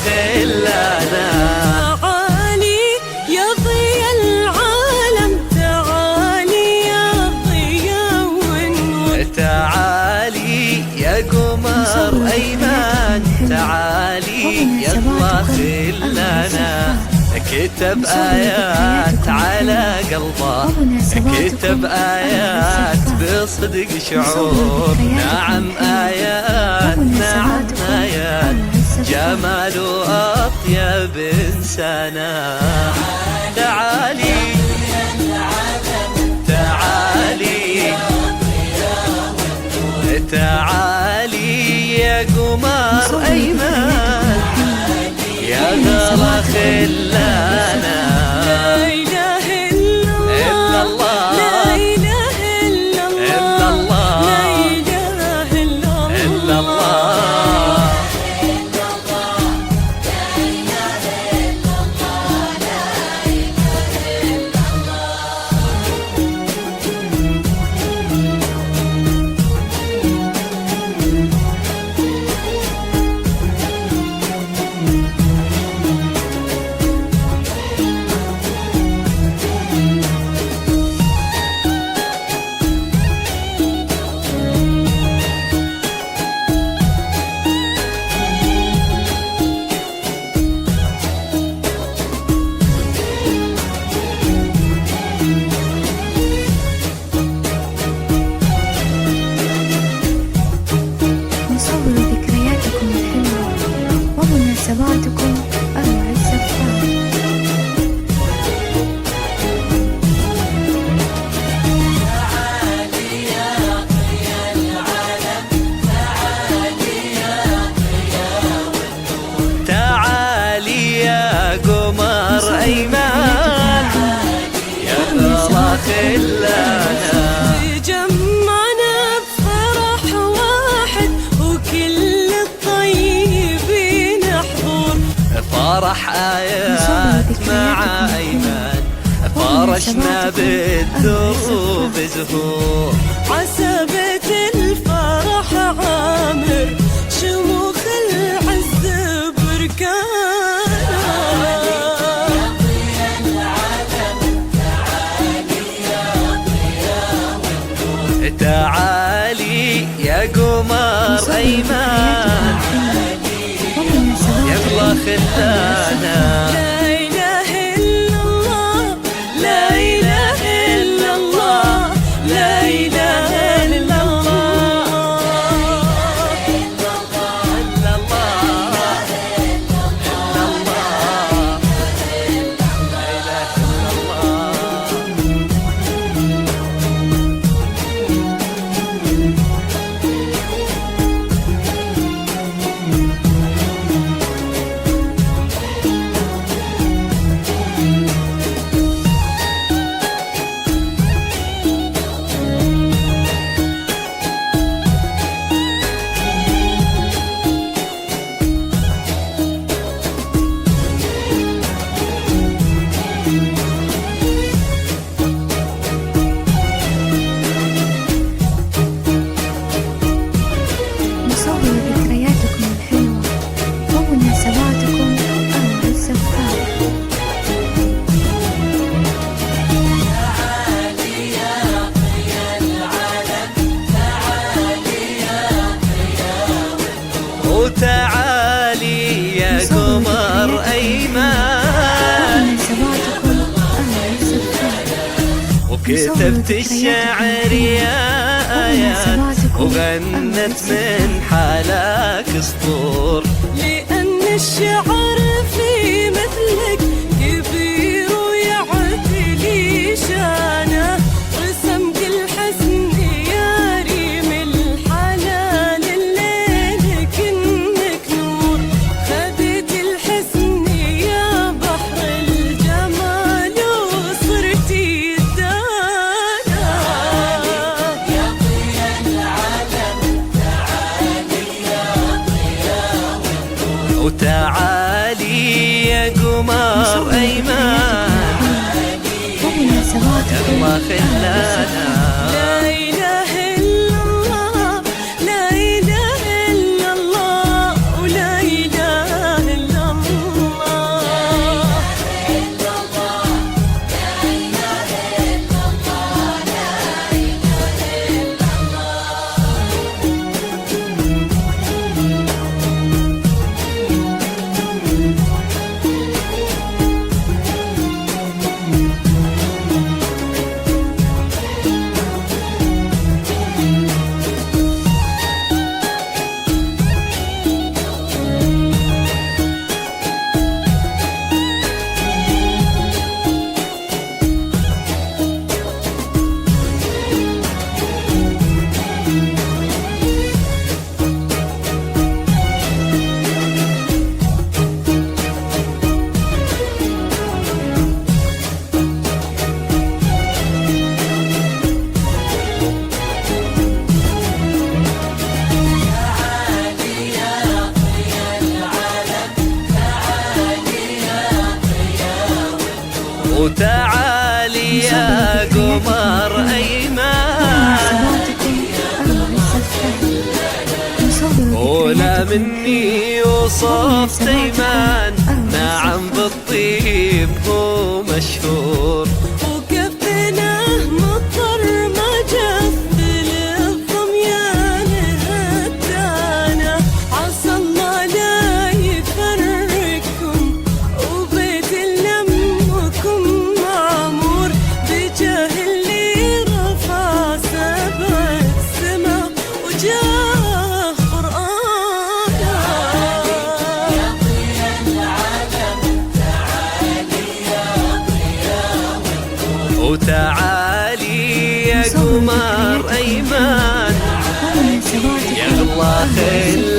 خلانا. تعالي يا ضيا العالم، تعالي يا ضيا والنور، تعالي يا قمر أيمن، تعالي يلا خلانا. كتب آيات على قلبه، كتب آيات بصدق شعور. نعم آيات، نعم آيات، جمال وأطيب إنسانا. تعالي تعالي تعالي يا قمر أيمن، يا غلا خلانا. لا إله إلا الله، لا إله إلا الله، لا إله إلا الله. مناسباتكم أروع الزفاف. تعالي يا ضيا العالم، تعالي يا ضيا والنور، تعالي يا قمر أيمن، يا غلا خلانا. جمعنا بفرح واحد وكل الطيبين حضور. فرح آيات مع أيمن، فرشنا بالدروب زهور. عسبة الفرح عامر، شموخ العز بركانا. تعالي يا قمر أيمن، يغلى خلانا. لا إله إلا الله، لا إله إلا الله، لا إله إلا الله، إلا الله، إلا الله، لا إله إلا الله. نصور ذكرياتكم الحلوة ومناسباتكم أروع الزفاف. تعالي يا ضيا العالم، تعالي يا ضيا والنور، وتعالي يا قمر أيمن، ومناسباتكم أروع الزفاف. وكتبت الشعر يا آيات، وغنت من حالك سطور. لأن الشعر في مثلك كبير ويعتلي شانه. رسمت الحسن يا ريم الحلال، الليل كنك نور. خدت الحسن يا بحر الجمال، وصرتي الدانا. يا ضيا العالم، تعالي يا ضيا والنور، وتعالي يا قمر أيمن، ومناسباتكم يلا خلانا. لا إله إلا الله، لا إله إلا الله، ولا إله إلا الله. وتعالي يا قمر أيمان ولا مني وصف تيمان نعم بالطيب هو مشهور وكفناه مطر ما جف للضميان هدانا عسى الله لا يفرقكم وبيت لمكم معمور بجاه اللي رفع سبع السما وجاه قرآنا وتعالي يا قمر أيمان يا الله خل